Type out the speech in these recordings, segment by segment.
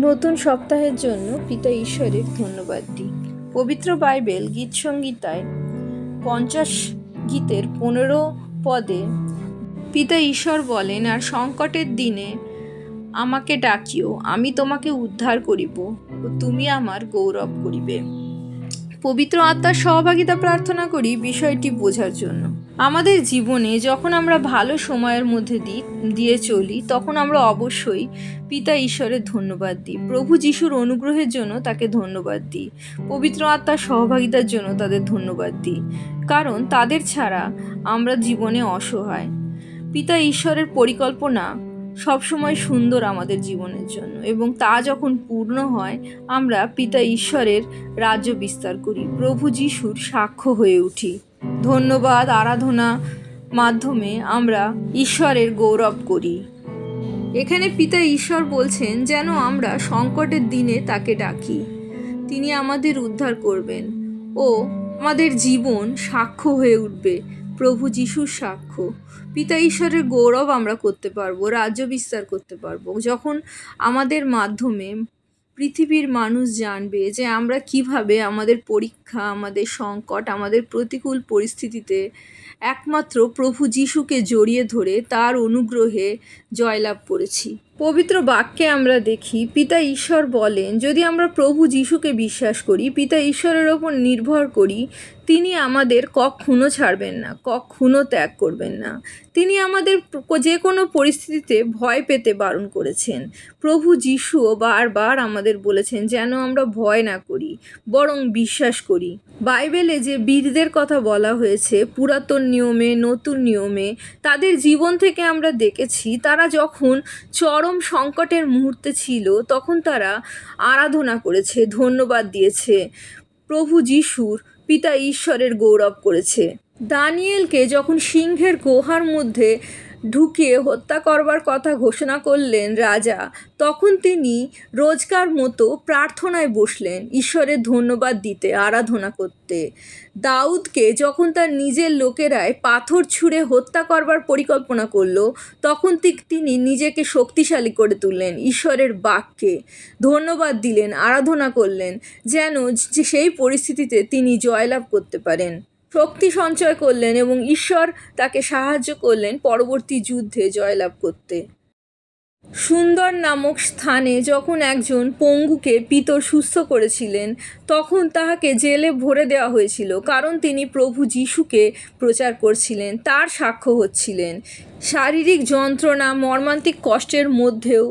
নতুন সপ্তাহের জন্য পিতা ঈশ্বরের ধন্যবাদ দিই। পবিত্র বাইবেল গীত সংহিতায় 50 গীতের 15 পদে পিতা ঈশ্বর বলেন, আর সংকটের দিনে আমাকে ডাকিও, আমি তোমাকে উদ্ধার করিব ও তুমি আমার গৌরব করিবে। পবিত্র আত্মার সহভাগিতা প্রার্থনা করি বিষয়টি বোঝার জন্য। আমাদের জীবনে যখন আমরা ভালো সময়ের মধ্যে দিয়ে চলি, তখন আমরা অবশ্যই পিতা ঈশ্বরের ধন্যবাদ দিই। প্রভু যিশুর অনুগ্রহের জন্য তাকে ধন্যবাদ দিই। পবিত্র আত্মার সহভাগিতার জন্য তাদের ধন্যবাদ দিই, কারণ তাদের ছাড়া আমরা জীবনে অসহায়। পিতা ঈশ্বরের পরিকল্পনা সবসময় সুন্দর আমাদের জীবনের জন্য, এবং তা যখন পূর্ণ হয় আমরা পিতা ঈশ্বরের রাজ্য বিস্তার করি, প্রভু যিশুর সাক্ষ্য হয়ে উঠি। ধন্যবাদ আরাধনা মাধ্যমে আমরা ঈশ্বরের গৌরব করি। এখানে পিতা ঈশ্বর বলছেন যেন আমরা সংকটের দিনে তাকে ডাকি, তিনি আমাদের উদ্ধার করবেন ও আমাদের জীবন সাক্ষ্য হয়ে উঠবে প্রভু যিশুর সাক্ষ্য। পিতা ঈশ্বরের গৌরব আমরা করতে পারবো, রাজ্য বিস্তার করতে পারবো যখন আমাদের মাধ্যমে পৃথিবীর মানুষ জানবে যে আমরা কিভাবে আমাদের পরীক্ষা, আমাদের সংকট, আমাদের প্রতিকূল পরিস্থিতিতে একমাত্র প্রভু যিশুকে জড়িয়ে ধরে তার অনুগ্রহে জয়লাভ করেছি। পবিত্র বাক্যে আমরা দেখি পিতা ঈশ্বর বলেন, যদি আমরা প্রভু যিশুকে বিশ্বাস করি, পিতা ঈশ্বরের ওপর নির্ভর করি, তিনি আমাদের কখনো ছাড়বেন না, কখনো ত্যাগ করবেন না। তিনি আমাদের যে কোনো পরিস্থিতিতে ভয় পেতে বারণ করেছেন। প্রভু যিশুও বারবার আমাদের বলেছেন যেন আমরা ভয় না করি, বরং বিশ্বাস করি। বাইবেলে যে বীরদের কথা বলা হয়েছে, পুরাতন নিয়মে, নতুন নিয়মে, তাদের জীবন থেকে আমরা দেখেছি তারা যখন চরম সংকটের মুহূর্তে ছিল তখন তারা আরাধনা করেছে, ধন্যবাদ দিয়েছে, প্রভু যিশুর পিতা ঈশ্বরের গৌরব করেছে। দানিয়েলকে যখন সিংহের গুহার মধ্যে ঢুকিয়ে হত্যা করবার কথা ঘোষণা করলেন রাজা, তখন তিনি রোজকার মতো প্রার্থনায় বসলেন, ঈশ্বরের ধন্যবাদ দিতে, আরাধনা করতে। দাউদকে যখন তার নিজের লোকেরাই পাথর ছুঁড়ে হত্যা করবার পরিকল্পনা করলো, তখন তিনি নিজেকে শক্তিশালী করে তুললেন, ঈশ্বরের বাক্যে ধন্যবাদ দিলেন, আরাধনা করলেন, যেন সেই পরিস্থিতিতে তিনি জয়লাভ করতে পারেন। শক্তি সঞ্চয় করলেন এবং ঈশ্বর তাকে সাহায্য করলেন পরবর্তী যুদ্ধে জয়লাভ করতে। সুন্দর নামক স্থানে যখন একজন পঙ্গুকে পিতর সুস্থ করেছিলেন, তখন তাহাকে জেলে ভরে দেওয়া হয়েছিল, কারণ তিনি প্রভু যিশুকে প্রচার করছিলেন, তার সাক্ষ্য হচ্ছিলেন। শারীরিক যন্ত্রণা, মর্মান্তিক কষ্টের মধ্যেও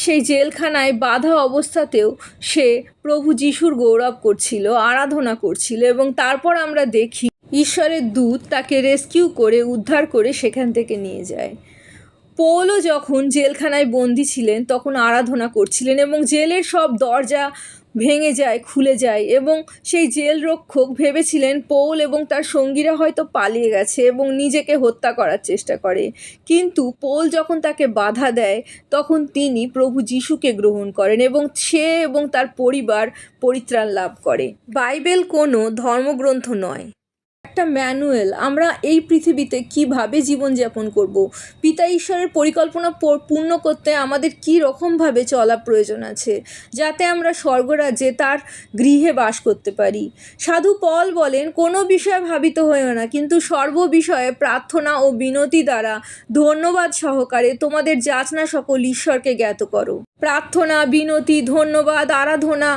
সেই জেলখানায় বাঁধা অবস্থাতেও সে প্রভু যিশুর গৌরব করছিল, আরাধনা করছিল, এবং তারপর আমরা দেখি ঈশ্বরের দূত তাকে রেস্কিউ করে, উদ্ধার করে সেখান থেকে নিয়ে যায়। পৌলও যখন জেলখানায় বন্দী ছিলেন তখন আরাধনা করছিলেন, এবং জেলের সব দরজা ভেঙে যায়, খুলে যায়, এবং সেই জেল রক্ষক ভেবেছিলেন পৌল এবং তার সঙ্গীরা হয়তো পালিয়ে গেছে এবং নিজেকে হত্যা করার চেষ্টা করে, কিন্তু পৌল যখন তাকে বাধা দেয় তখন তিনি প্রভু যিশুকে গ্রহণ করেন এবং সে এবং তার পরিবার পরিত্রাণ লাভ করে। বাইবেল কোনো ধর্মগ্রন্থ নয়, একটা ম্যানুয়াল। আমরা এই পৃথিবীতে কিভাবে জীবনযাপন করব, পিতা ঈশ্বরের পরিকল্পনা পূর্ণ করতে আমাদের কী রকমভাবে চলা প্রয়োজন আছে, যাতে আমরা স্বর্গরাজ্যে তার গৃহে বাস করতে পারি। সাধু পল বলেন, কোনো বিষয়ে ভাবিত হইও না, কিন্তু সর্ববিষয়ে প্রার্থনা ও বিনতি দ্বারা ধন্যবাদ সহকারে তোমাদের যাচনা সকল ঈশ্বরকে জ্ঞাত করো। প্রার্থনা, বিনতি, ধন্যবাদ, আরাধনা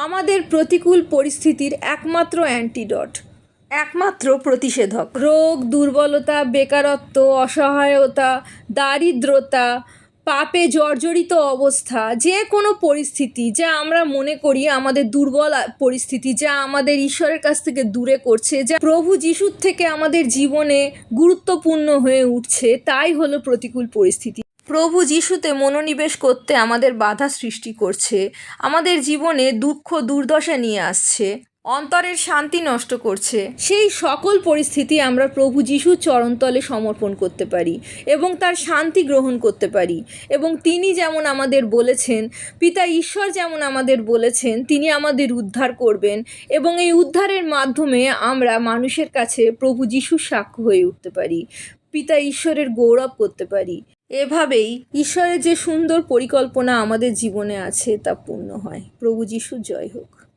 আমাদের প্রতিকূল পরিস্থিতির একমাত্র অ্যান্টিডট, একমাত্র প্রতিষেধক। রোগ, দুর্বলতা, বেকারত্ব, অসহায়তা, দারিদ্রতা, পাপে জর্জরিত অবস্থা, যে কোনো পরিস্থিতি যা আমরা মনে করি আমাদের দুর্বল পরিস্থিতি, যা আমাদের ঈশ্বরের কাছ থেকে দূরে করছে, যা প্রভু যিশুর থেকে আমাদের জীবনে গুরুত্বপূর্ণ হয়ে উঠছে, তাই হলো প্রতিকূল পরিস্থিতি। প্রভু যিশুতে মনোনিবেশ করতে আমাদের বাধা সৃষ্টি করছে, আমাদের জীবনে দুঃখ দুর্দশা নিয়ে আসছে, অন্তরের শান্তি নষ্ট করছে। সেই সকল পরিস্থিতি আমরা প্রভু যিশুর চরণতলে সমর্পণ করতে পারি এবং তার শান্তি গ্রহণ করতে পারি। এবং তিনি যেমন আমাদের বলেছেন, পিতা ঈশ্বর যেমন আমাদের বলেছেন, তিনি আমাদের উদ্ধার করবেন এবং এই উদ্ধারের মাধ্যমে আমরা মানুষের কাছে প্রভু যিশুর সাক্ষ্য হয়ে উঠতে পারি, পিতা ঈশ্বরের গৌরব করতে পারি। এভাবেই ঈশ্বরের যে সুন্দর পরিকল্পনা আমাদের জীবনে আছে তা পূর্ণ হয়। প্রভু যিশু জয় হোক।